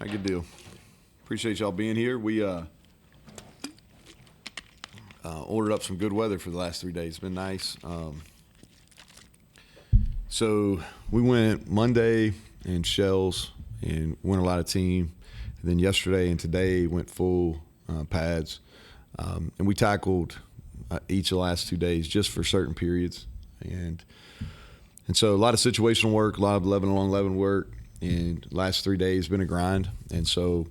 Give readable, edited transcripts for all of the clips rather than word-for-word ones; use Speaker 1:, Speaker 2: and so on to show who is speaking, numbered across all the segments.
Speaker 1: right, good deal. Appreciate y'all being here. We ordered up some good weather for the last 3 days. It's been nice. So we went Monday in shells and went a lot of team. And then yesterday and today went full pads. And we tackled each of the last 2 days just for certain periods. And so a lot of situational work, a lot of 11-on-11 work. And last 3 days been a grind. And so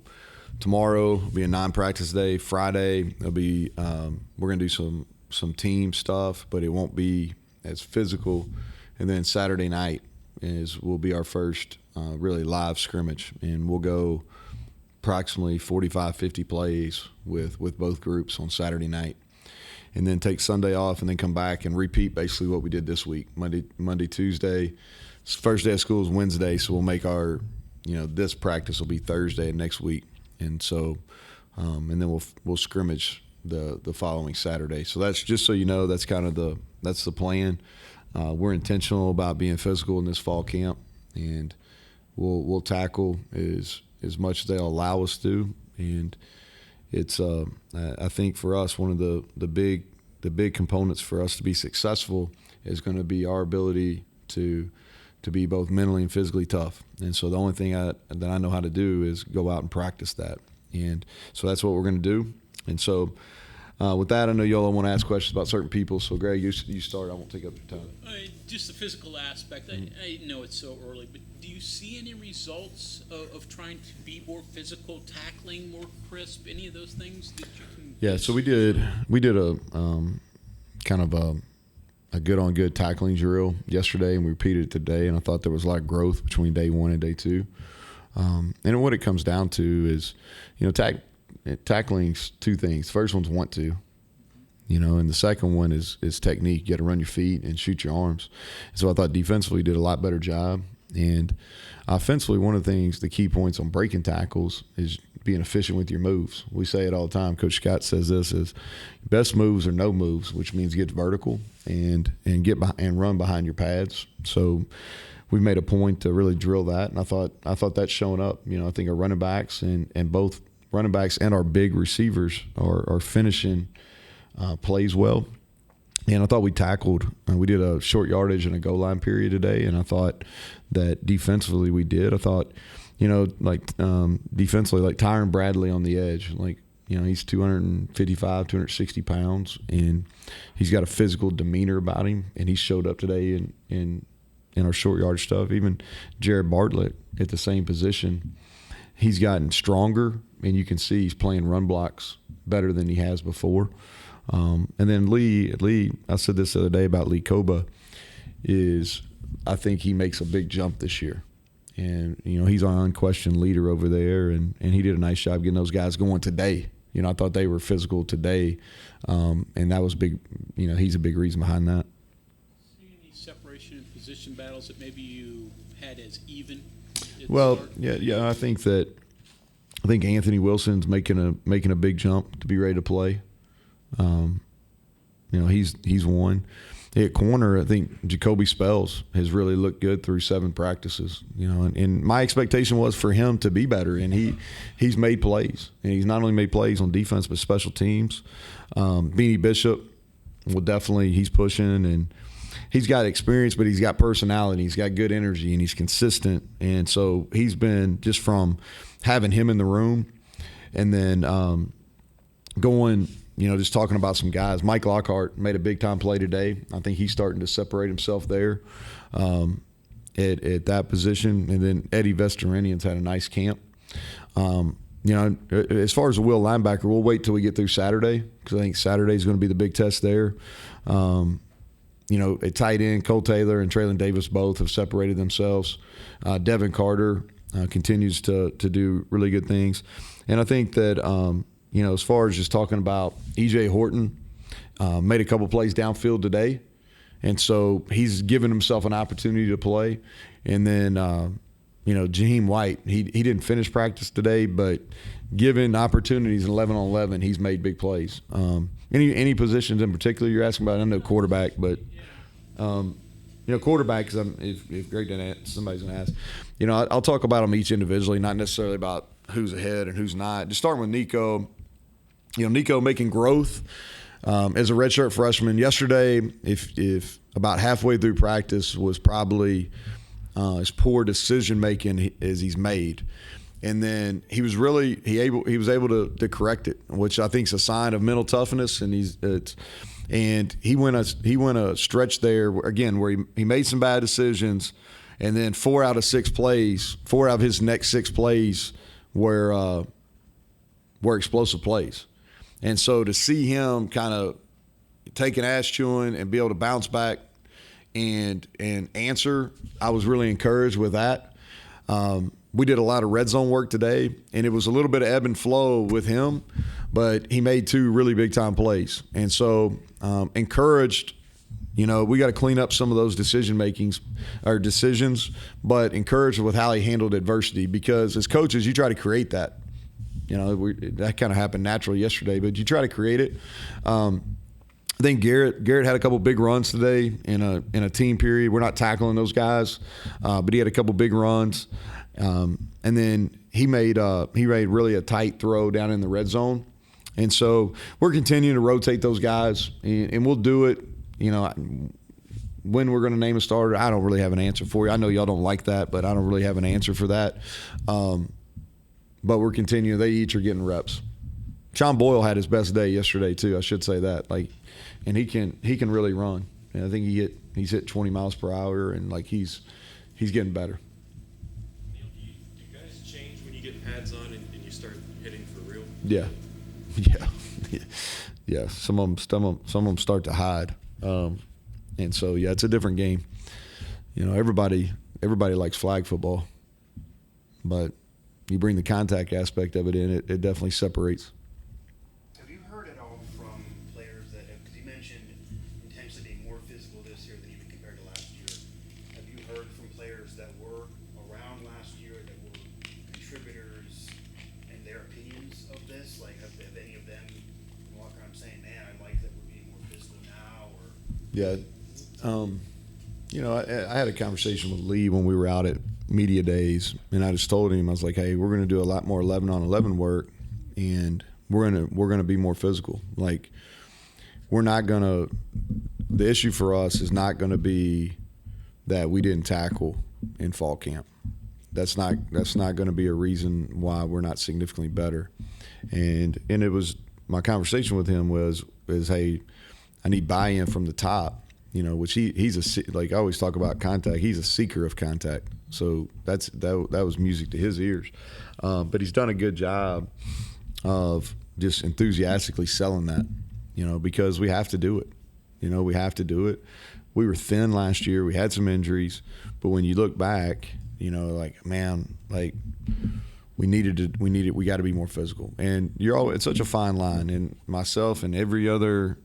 Speaker 1: tomorrow will be a non-practice day. Friday it'll be we're gonna do some team stuff, but it won't be as physical. And then Saturday night will be our first really live scrimmage, and we'll go approximately 45, 50 plays with both groups on Saturday night, and then take Sunday off, and then come back and repeat basically what we did this week. Monday, Tuesday. First day of school is Wednesday, so we'll make our, this practice will be Thursday next week, and so, and then we'll scrimmage the following Saturday. So that's just so you know, that's kind of that's the plan. We're intentional about being physical in this fall camp, and we'll tackle as much as they'll allow us to, and it's I think for us one of the big components for us to be successful is going to be our ability to be both mentally and physically tough. And so the only thing that I know how to do is go out and practice that. And so that's what we're going to do. And so with that, I know y'all want to ask questions about certain people. So, Greg, you start. I won't take up your time.
Speaker 2: Just the physical aspect. I know it's so early, but do you see any results of trying to be more physical, tackling more crisp, any of those things that you can?
Speaker 1: Yeah, so we did a kind of a good-on-good tackling drill yesterday, and we repeated it today, and I thought there was a lot of growth between day one and day two. And what it comes down to is, tackling's two things. The first one's want to, and the second one is technique. You got to run your feet and shoot your arms. And so I thought defensively we did a lot better job. And offensively, one of the key points on breaking tackles is being efficient with your moves. We say it all the time. Coach Scott says this is best moves are no moves, which means get vertical and get behind, and run behind your pads. So we've made a point to really drill that, and I thought that's showing up. I think our running backs and both running backs and our big receivers are finishing plays well. And I thought we tackled. We did a short yardage and a goal line period today, and I thought that defensively we did. I thought, defensively, like Tyron Bradley on the edge, he's 255, 260 pounds, and he's got a physical demeanor about him, and he showed up today in our short yardage stuff. Even Jared Bartlett at the same position, he's gotten stronger, and you can see he's playing run blocks better than he has before. And then Lee, I said this the other day about Lee Koba, I think he makes a big jump this year. And, he's our unquestioned leader over there, and he did a nice job getting those guys going today. I thought they were physical today, and that was big. He's a big reason behind that.
Speaker 2: Any separation in position battles that maybe you had as even?
Speaker 1: Well, yeah, I think Anthony Wilson's making a big jump to be ready to play. He's one. At corner, I think Jacoby Spells has really looked good through 7 practices. And my expectation was for him to be better, and he's made plays. And he's not only made plays on defense but special teams. Beanie Bishop he's pushing, and he's got experience, but he's got personality. He's got good energy, and he's consistent. And so he's been, just from having him in the room, and then going, just talking about some guys. Mike Lockhart made a big-time play today. I think he's starting to separate himself there at that position. And then Eddie Vestorinian's had a nice camp. As far as the will linebacker, we'll wait till we get through Saturday, because I think Saturday is going to be the big test there. At tight end, Cole Taylor and Traylon Davis both have separated themselves. Devin Carter continues to do really good things. And I think that as far as just talking about E.J. Horton, made a couple plays downfield today, and so he's given himself an opportunity to play. And then, Jaheim White, he didn't finish practice today, but given opportunities in 11-on-11, he's made big plays. Any positions in particular you're asking about? I know quarterback, but quarterback, because if Greg didn't ask, somebody's going to ask. I'll talk about them each individually, not necessarily about who's ahead and who's not. Just starting with Nico, Nico making growth as a redshirt freshman. Yesterday, if about halfway through practice was probably as poor decision making as he's made. And then he was able to correct it, which I think is a sign of mental toughness. And he went a stretch there again where he made some bad decisions, and then 4 out of his next 6 plays were explosive plays. And so to see him kind of take an ass chewing and be able to bounce back and answer, I was really encouraged with that. We did a lot of red zone work today, and it was a little bit of ebb and flow with him, but he made 2 really big-time plays. And so encouraged, we got to clean up some of those decisions, but encouraged with how he handled adversity, because as coaches, you try to create that. That kind of happened naturally yesterday, but you try to create it. I think Garrett had a couple big runs today in a team period. We're not tackling those guys, but he had a couple big runs. And then he made really a tight throw down in the red zone. And so we're continuing to rotate those guys, and we'll do it, when we're going to name a starter. I don't really have an answer for you. I know y'all don't like that, but I don't really have an answer for that. But we're continuing. They each are getting reps. Sean Boyle had his best day yesterday too. I should say that. And he can really run. And I think he's hit 20 miles per hour, and he's getting better.
Speaker 3: Neal, do you guys change when you get pads on and you start hitting for real?
Speaker 1: Yeah. Some of them start to hide, and so it's a different game. Everybody likes flag football, but you bring the contact aspect of it in, it definitely separates.
Speaker 4: Have you heard at all from players that have, because you mentioned intentionally being more physical this year than even compared to last year, have you heard from players that were around last year that were contributors and their opinions of this? Have any of them walk around saying, man, I like that we're being more physical now? Or
Speaker 1: Yeah. I had a conversation with Lee when we were out at media days, and I just told him, I was like, hey, we're going to do a lot more 11-on-11 work, and we're going to be more physical. We're not going to – the issue for us is not going to be that we didn't tackle in fall camp. That's not going to be a reason why we're not significantly better. And it was – my conversation with him was hey, I need buy-in from the top. Which he's I always talk about contact. He's a seeker of contact, so that was music to his ears. But he's done a good job of just enthusiastically selling that, because we have to do it. We have to do it. We were thin last year. We had some injuries, but when you look back, we got to be more physical. And it's such a fine line. And myself and every other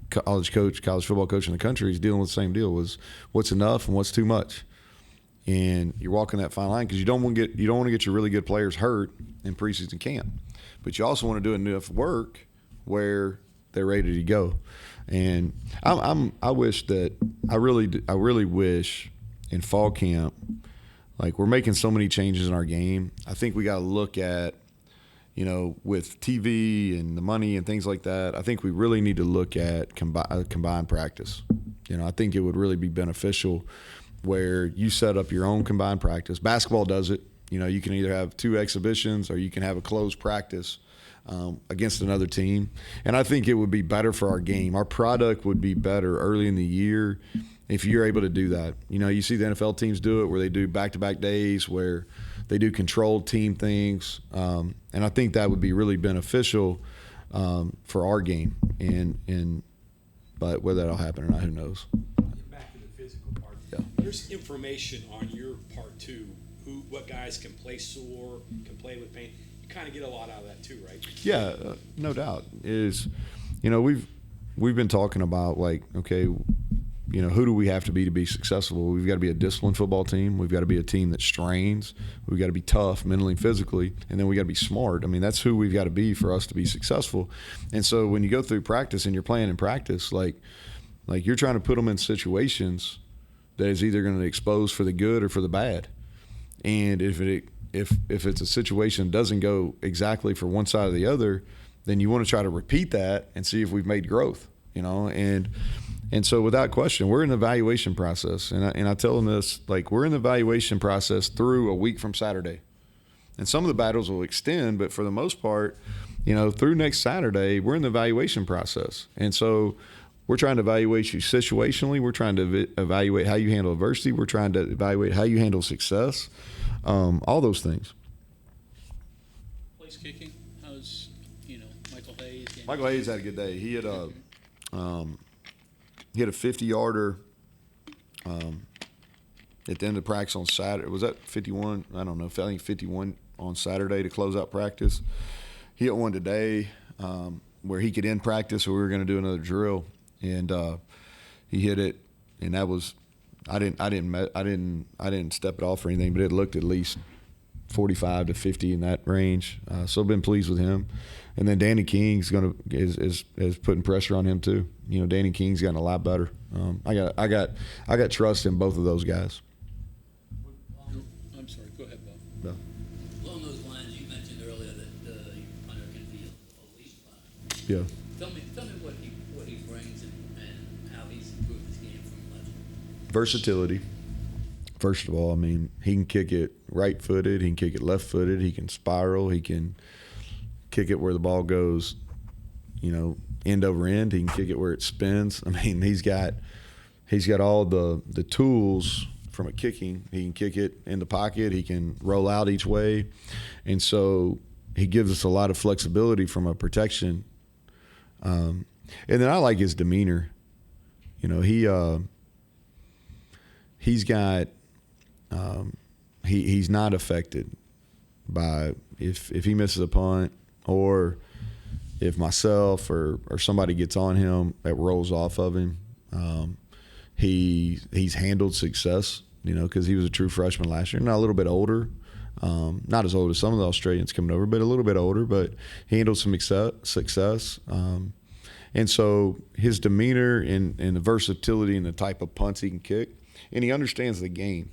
Speaker 1: college football coach in the country is dealing with the same deal: was what's enough and what's too much. And you're walking that fine line because you don't want to get your really good players hurt in preseason camp, but you also want to do enough work where they're ready to go. And I really wish in fall camp, we're making so many changes in our game. I think we got to look at, with TV and the money and things like that, I think we really need to look at combined practice. I think it would really be beneficial where you set up your own combined practice. Basketball does it. You can either have 2 exhibitions or you can have a closed practice against another team. And I think it would be better for our game. Our product would be better early in the year if you're able to do that. You see the NFL teams do it where they do back-to-back days where they do controlled team things, and I think that would be really beneficial for our game. But whether that'll happen or not, who knows?
Speaker 3: Back to the physical part.
Speaker 1: Yeah.
Speaker 3: There's information on your part too. What guys can play sore, can play with pain. You kind of get a lot out of that too, right?
Speaker 1: Yeah, no doubt. We've been talking about who do we have to be successful? We've got to be a disciplined football team. We've got to be a team that strains. We've got to be tough mentally and physically, and then we got to be smart. I mean, that's who we've got to be for us to be successful. And so when you go through practice and you're playing in practice, you're trying to put them in situations that is either going to expose for the good or for the bad. And if if it's a situation that doesn't go exactly for one side or the other, then you want to try to repeat that and see if we've made growth, and so without question, we're in the evaluation process. And I tell them this, like, we're in the evaluation process through a week from Saturday. And some of the battles will extend, but for the most part, through next Saturday, we're in the evaluation process. And so we're trying to evaluate you situationally. We're trying to evaluate how you handle adversity. We're trying to evaluate how you handle success, all those things.
Speaker 2: Place kicking, how's, Michael Hayes?
Speaker 1: Michael Hayes had a good day. He had a 50-yarder at the end of practice on Saturday. Was that 51? I don't know. I think 51 on Saturday to close out practice. He hit one today where he could end practice, so we were going to do another drill, and he hit it, and that was I didn't step it off or anything, but it looked at least 45 to 50 in that range. So I've been pleased with him. And then Danny King's is putting pressure on him too. Danny King's gotten a lot better. I got trust in both of those guys.
Speaker 2: I'm sorry. Go ahead, Bob.
Speaker 1: No.
Speaker 5: Along those lines, you mentioned earlier that your punter can be a leash line.
Speaker 1: Yeah.
Speaker 5: Tell me what he brings and how he's improved his game from last year.
Speaker 1: Versatility. First of all, I mean, he can kick it right-footed. He can kick it left-footed. He can spiral. He can kick it where the ball goes, end over end. He can kick it where it spins. I mean, he's got all the tools from a kicking. He can kick it in the pocket. He can roll out each way. And so he gives us a lot of flexibility from a protection. And then I like his demeanor. He's got he's not affected by if he misses a punt or if myself or somebody gets on him that rolls off of him. He's handled success, because he was a true freshman last year. Now a little bit older, not as old as some of the Australians coming over, but a little bit older. But he handled some success. And so his demeanor and the versatility and the type of punts he can kick, and he understands the game.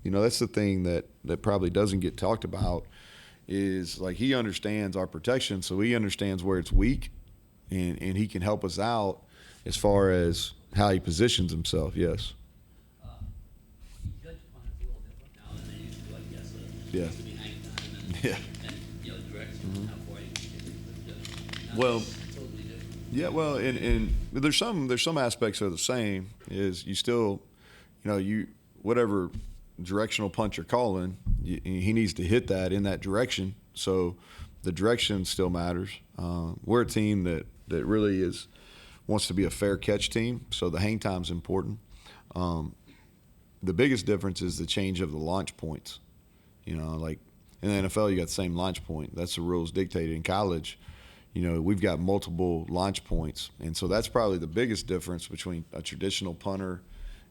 Speaker 1: That's the thing that probably doesn't get talked about is, like, he understands our protection, so he understands where it's weak, and he can help us out as far as how he positions himself, yes.
Speaker 5: You judge punters a little different now than they used to, I guess.
Speaker 1: Yeah.
Speaker 5: Used to be hang time and,
Speaker 1: Yeah.
Speaker 5: and direction, how far you can kick it. But,
Speaker 1: Well,
Speaker 5: it's totally different.
Speaker 1: Yeah, well, and there's some aspects that are the same. Is you still, whatever directional punch you're calling, he needs to hit that in that direction. So the direction still matters. We're a team that really wants to be a fair catch team, so the hang time's important. The biggest difference is the change of the launch points. Like in the NFL, you got the same launch point. That's the rules dictated. In college, we've got multiple launch points, and so that's probably the biggest difference between a traditional punter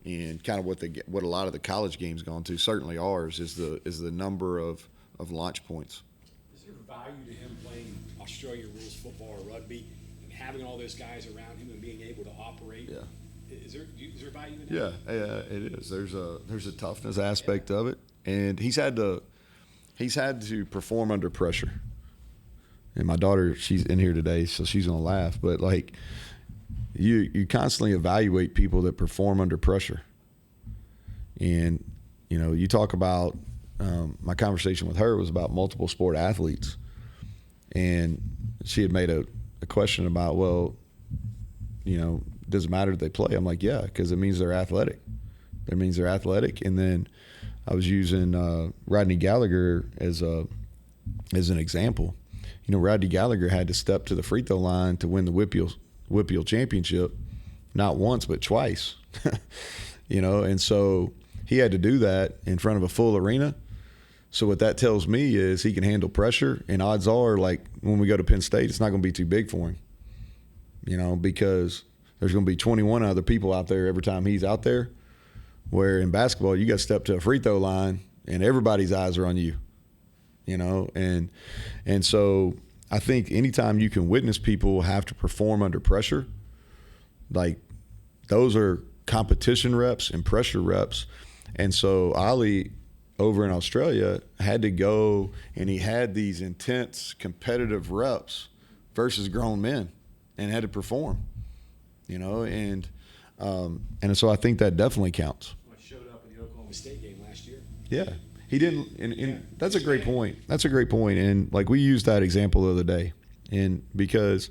Speaker 1: and kind of what a lot of the college games gone to. Certainly ours is the number of launch points.
Speaker 3: Is there value to him playing Australian rules football or rugby and having all those guys around him and being able to operate?
Speaker 1: Yeah.
Speaker 3: Is there value in that?
Speaker 1: Yeah, it is. There's a toughness aspect of it, and he's had to perform under pressure. And my daughter, she's in here today, so she's gonna laugh. But like, you constantly evaluate people that perform under pressure. And you talk about my conversation with her was about multiple sport athletes, and she had made a question about, well, does it matter if they play? I'm like, yeah, because it means they're athletic. That means they're athletic. And then I was using Rodney Gallagher as an example. Rodney Gallagher had to step to the free throw line to win the Whippeal championship, not once but twice. And so he had to do that in front of a full arena. So what that tells me is he can handle pressure, and odds are, like, when we go to Penn State, it's not going to be too big for him, because there's going to be 21 other people out there every time he's out there, where in basketball you got to step to a free throw line and everybody's eyes are on you, and so I think anytime you can witness people have to perform under pressure, like, those are competition reps and pressure reps. And so Ollie over in Australia had to go and he had these intense competitive reps versus grown men and had to perform, and so I think that definitely counts.
Speaker 3: Well, it showed up in the Oklahoma State game last year.
Speaker 1: Yeah. He didn't, and that's a great point. That's a great point. And like we used that example the other day, and because,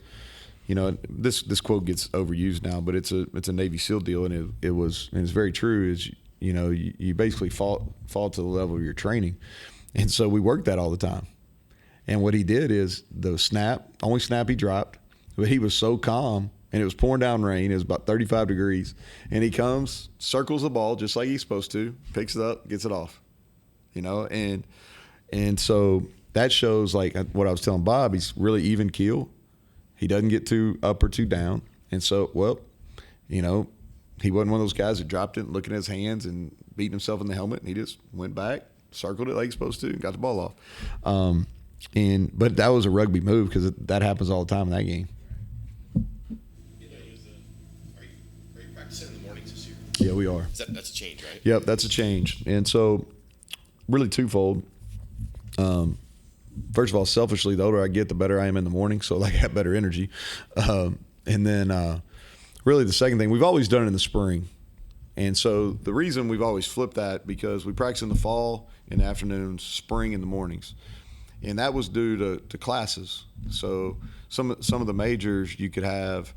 Speaker 1: this quote gets overused now, but it's a Navy SEAL deal, and it's very true. Is you basically fall to the level of your training, and so we worked that all the time. And what he did is the only snap he dropped, but he was so calm, and it was pouring down rain. It was about 35 degrees, and he comes, circles the ball just like he's supposed to, picks it up, gets it off. And so that shows, like what I was telling Bob, he's really even keel. He doesn't get too up or too down. And so, he wasn't one of those guys that dropped it, looking at his hands and beating himself in the helmet. And he just went back, circled it like he's supposed to, and got the ball off. But that was a rugby move because that happens all the time in that game.
Speaker 6: Are you practicing in the mornings this year?
Speaker 1: Yeah, we are.
Speaker 6: That's a change, right?
Speaker 1: Yep, that's a change. And so really twofold. First of all, selfishly, the older I get, the better I am in the morning, so I have better energy. And then really the second thing, we've always done it in the spring. And so the reason we've always flipped that, because we practice in the fall, in the afternoons, spring in the mornings. And that was due to classes. So some of the majors you could have,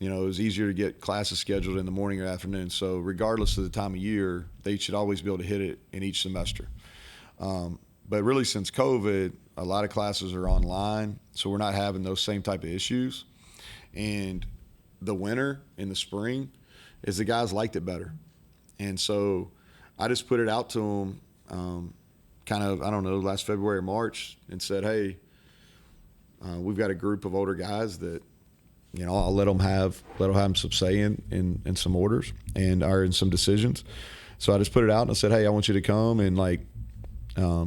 Speaker 1: it was easier to get classes scheduled in the morning or afternoon. So regardless of the time of year, they should always be able to hit it in each semester. But really since COVID, a lot of classes are online, so we're not having those same type of issues. And the winter and the spring is the guys liked it better. And so I just put it out to them last February or March and said, hey, we've got a group of older guys that, I'll let them have some say in some orders or in some decisions. So I just put it out and I said, hey, I want you to come, and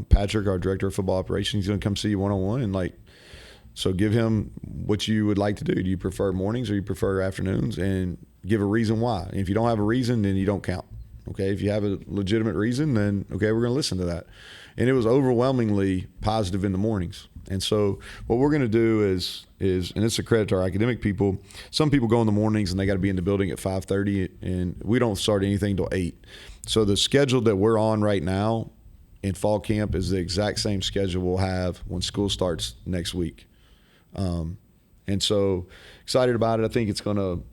Speaker 1: Patrick, our director of football operations, he's going to come see you one-on-one, and so give him what you would like to do. Do you prefer mornings or you prefer afternoons? And give a reason why. And if you don't have a reason, then you don't count. Okay, if you have a legitimate reason, then okay, we're going to listen to that. And it was overwhelmingly positive in the mornings. And so what we're going to do is, and it's a credit to our academic people, some people go in the mornings and they got to be in the building at 5:30, and we don't start anything till 8. So the schedule that we're on right now in fall camp is the exact same schedule we'll have when school starts next week. And so excited about it. I think it's going to,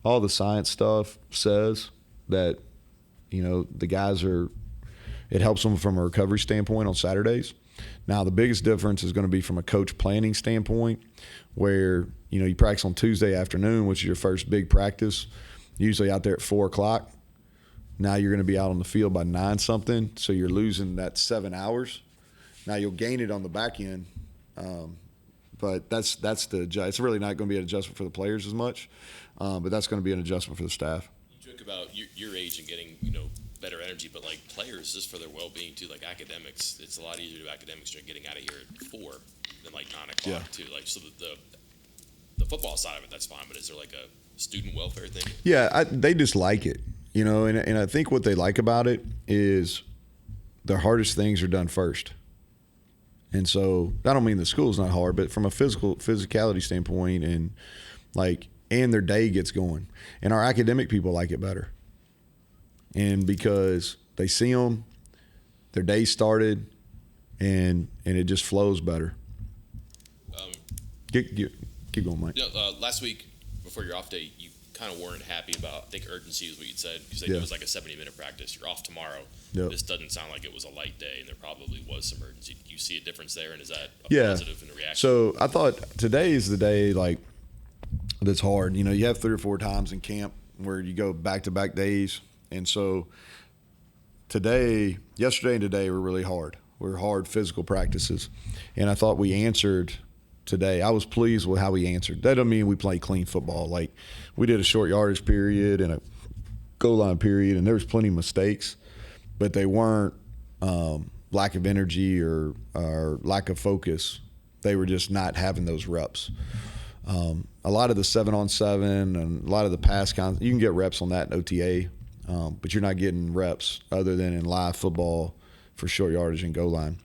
Speaker 1: all the science stuff says that, the guys it helps them from a recovery standpoint on Saturdays. Now, the biggest difference is going to be from a coach planning standpoint, where, you practice on Tuesday afternoon, which is your first big practice, usually out there at 4:00. Now you're going to be out on the field by 9-something, so you're losing that 7 hours. Now you'll gain it on the back end, but it's really not going to be an adjustment for the players as much, but that's going to be an adjustment for the staff.
Speaker 6: You joke about your age and getting better energy, but players, just for their well-being too, academics, it's a lot easier to do academics during getting out of here at 4 than 9 o'clock
Speaker 1: Yeah.
Speaker 6: too. So the football side of it, that's fine, but is there a student welfare thing?
Speaker 1: Yeah, they just like it, and I think what they like about it is the hardest things are done first. And so I don't mean the school's not hard, but from a physicality standpoint, and their day gets going. And our academic people like it better. And because they see them, their day started, and it just flows better. Keep going, Mike.
Speaker 6: Last week, before your off day, you kind of weren't happy about, I think urgency is what you'd said, because it was a 70-minute practice. You're off tomorrow. Yep. This doesn't sound like it was a light day, and there probably was some urgency. Do you see a difference there, and is that positive in the reaction?
Speaker 1: So I thought today is the day that's hard. You have 3 or 4 times in camp where you go back-to-back days, and so yesterday and today were really hard. We're hard physical practices, and I thought we answered today. I was pleased with how we answered. That doesn't mean we play clean football. We did a short yardage period and a goal line period, and there was plenty of mistakes, but they weren't lack of energy or lack of focus. They were just not having those reps. A lot of the 7-on-7 and a lot of the pass you can get reps on that in OTA. but you're not getting reps other than in live football for short yardage and goal line.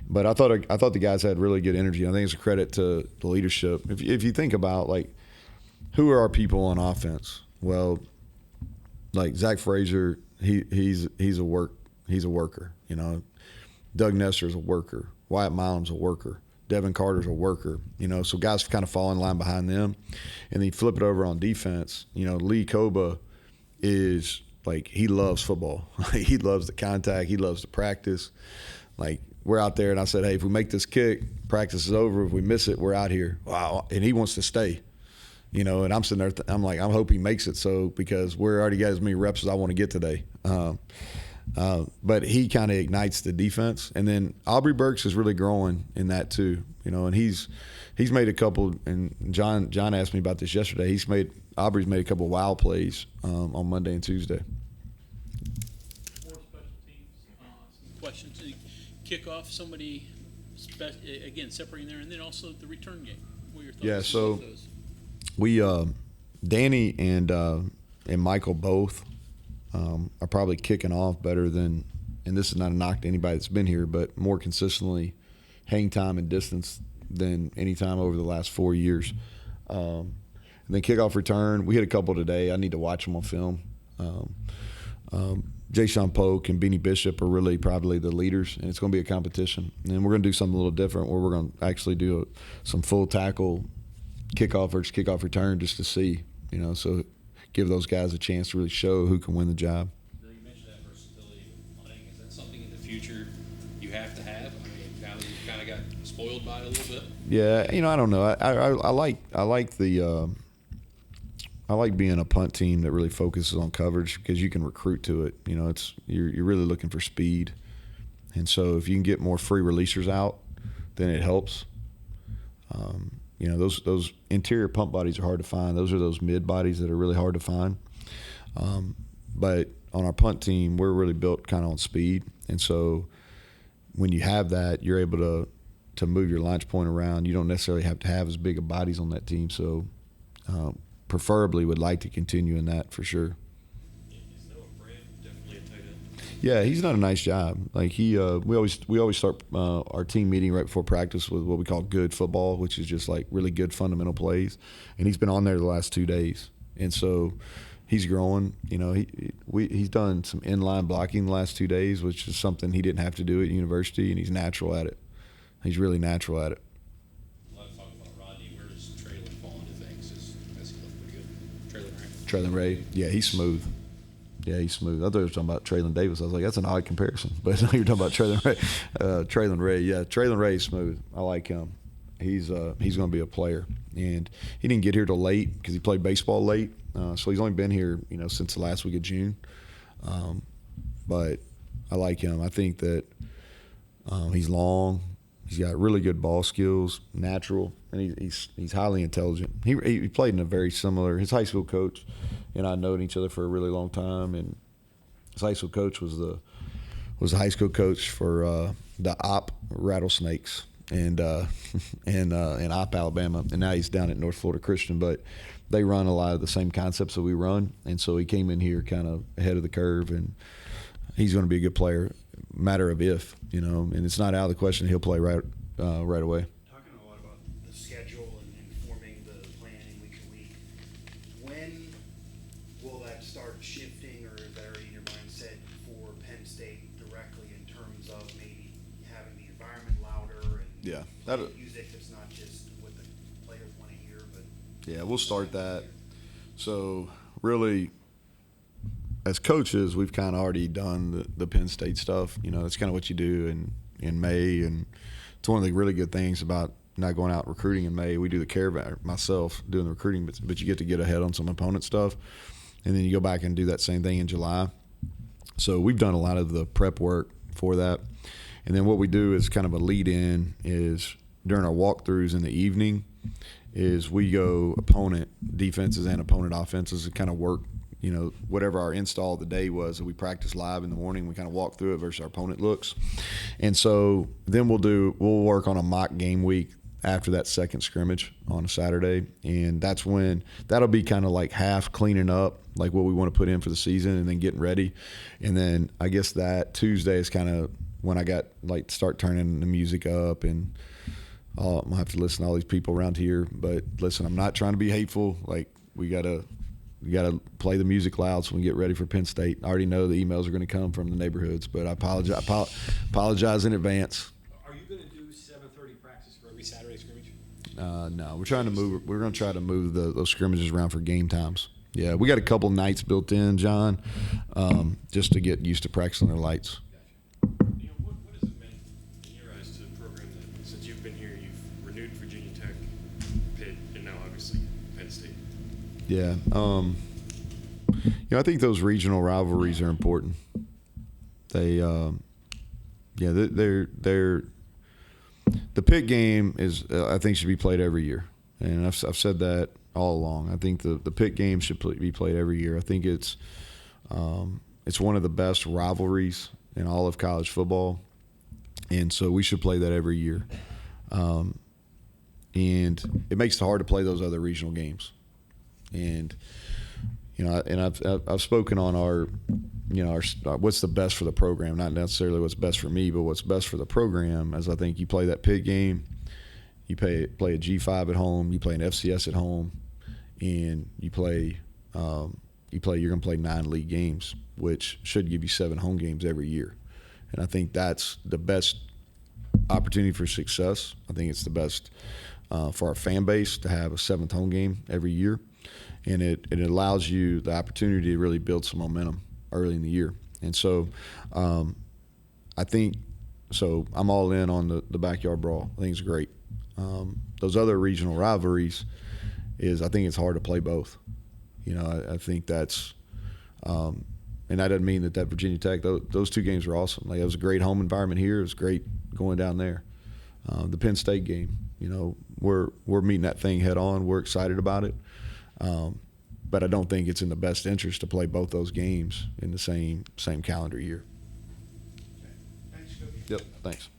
Speaker 1: But I thought the guys had really good energy. I think it's a credit to the leadership. If you think about, like, who are our people on offense? Well, like Zach Frazier, he's a worker. You know, Doug Nestor's a worker. Wyatt Milam's a worker. Devin Carter's a worker. You know, so guys kind of fall in line behind them. And then you flip it over on defense. You know, Lee Koba is like, he loves football. He loves the contact. He loves the practice. Like, we're out there, and I said, hey, if we make this kick, practice is over. If we miss it, we're out here. Wow. And he wants to stay. You know, and I'm sitting there, I'm like, I hope he makes it, so, because we're already got as many reps as I want to get today. But he kind of ignites the defense. And then Aubrey Burks is really growing in that too, you know, and he's made a couple, and John asked me about this yesterday. Aubrey's made a couple of wild plays on Monday and Tuesday.
Speaker 2: More special teams, some questions. Kickoff, somebody, again, separating there, and then also the return game. What are your thoughts?
Speaker 1: Yeah, so
Speaker 2: those?
Speaker 1: we Danny and Michael both are probably kicking off better than, and this is not a knock to anybody that's been here, but more consistently hang time and distance than any time over the last 4 years. And then kickoff return, we hit a couple today. I need to watch them on film. Jay-Sean Polk and Beanie Bishop are really probably the leaders, and it's going to be a competition. And we're going to do something a little different where we're going to actually do some full tackle kickoff versus kickoff return just to see, you know, so give those guys a chance to really show who can win the job.
Speaker 3: You mentioned that versatility with punting. Is that something in the future you have to have? I mean, now that you've kind of got spoiled by it a little bit?
Speaker 1: Yeah, you know, I don't know. I like being a punt team that really focuses on coverage because you can recruit to it. You know, you're really looking for speed, and so if you can get more free releasers out, then it helps. You know, those interior pump bodies are hard to find. Those are those mid bodies that are really hard to find. But on our punt team, we're really built kind of on speed, and so when you have that, you're able to move your launch point around. You don't necessarily have to have as big of bodies on that team. So preferably would like to continue in that for sure.
Speaker 3: Is Noah Brand definitely a tight end?
Speaker 1: Yeah, he's done a nice job. Like we always start our team meeting right before practice with what we call good football, which is just like really good fundamental plays. And he's been on there the last 2 days, and so he's growing. You know, he's done some inline blocking the last 2 days, which is something he didn't have to do at university, and he's natural at it. He's really natural at it.
Speaker 3: A lot of talk about Rodney. Where does Traylon fall into things? Has he looked pretty good? Traylon Ray?
Speaker 1: Traylon Ray, yeah, he's smooth. Yeah, he's smooth. I thought you were talking about Traylon Davis. I was like, that's an odd comparison. But no, you're talking about Traylon Ray. Traylon Ray, yeah. Traylon Ray is smooth. I like him. He's going to be a player. And he didn't get here till late because he played baseball late. So he's only been here, you know, since the last week of June. But I like him. I think that he's long. He's got really good ball skills, natural, and he's highly intelligent. He played in a very similar – his high school coach and I known each other for a really long time, and his high school coach was the high school coach for the Opp Rattlesnakes and in Opp, Alabama, and now he's down at North Florida Christian. But they run a lot of the same concepts that we run, and so he came in here kind of ahead of the curve, and he's going to be a good player. Matter of if, you know, and it's not out of the question he'll play right away.
Speaker 4: Talking a lot about the schedule and forming the planning week to week. When will that start shifting, or is that already in your mindset for Penn State directly in terms of maybe having the environment louder and playing music that's not just what the players want to hear, but
Speaker 1: yeah, we'll start that. So really, as coaches, we've kind of already done the Penn State stuff. You know, it's kind of what you do in May, and it's one of the really good things about not going out recruiting in May. We do the caravan, myself doing the recruiting, but you get ahead on some opponent stuff, and then you go back and do that same thing in July. So we've done a lot of the prep work for that. And then what we do is kind of a lead-in is during our walkthroughs in the evening is we go opponent defenses and opponent offenses and kind of work, you know, whatever our install of the day was that we practice live in the morning, we kind of walk through it versus our opponent looks. And so then we'll work on a mock game week after that second scrimmage on a Saturday. And that's when that'll be kind of like half cleaning up like what we want to put in for the season, and then getting ready. And then I guess that Tuesday is kind of when I got like start turning the music up, and I'm gonna have to listen to all these people around here. But listen, I'm not trying to be hateful. Like we gotta play the music loud so we can get ready for Penn State. I already know the emails are going to come from the neighborhoods, but I apologize in advance.
Speaker 3: Are you going to do 7:30 practice for every Saturday scrimmage?
Speaker 1: No, we're trying to move. We're going to try to move those scrimmages around for game times. Yeah, we got a couple nights built in, John, just to get used to practicing their lights.
Speaker 7: Neal, what has it meant in your eyes to the program that since you've been here, you've renewed Virginia Tech, Pitt, and now obviously Penn State?
Speaker 1: Yeah, I think those regional rivalries are important. They're the Pitt game is I think should be played every year, and I've said that all along. I think the Pitt game should be played every year. I think it's one of the best rivalries in all of college football, and so we should play that every year. And it makes it hard to play those other regional games. And I've spoken on our what's the best for the program, not necessarily what's best for me, but what's best for the program. As I think you play that Pitt game, you play a G5 at home, you play an FCS at home, and you're going to play 9 league games, which should give you 7 home games every year. And I think that's the best opportunity for success. I think it's the best for our fan base to have a 7th home game every year. And it allows you the opportunity to really build some momentum early in the year. And so I think so I'm all in on the backyard brawl. I think it's great. Those other regional rivalries I think it's hard to play both. I think that's and that doesn't mean that Virginia Tech, those 2 games were awesome. Like, it was a great home environment here. It was great going down there. The Penn State game, we're meeting that thing head on. We're excited about it. But I don't think it's in the best interest to play both those games in the same calendar year.
Speaker 4: Thanks, Coach.
Speaker 1: Yep, thanks.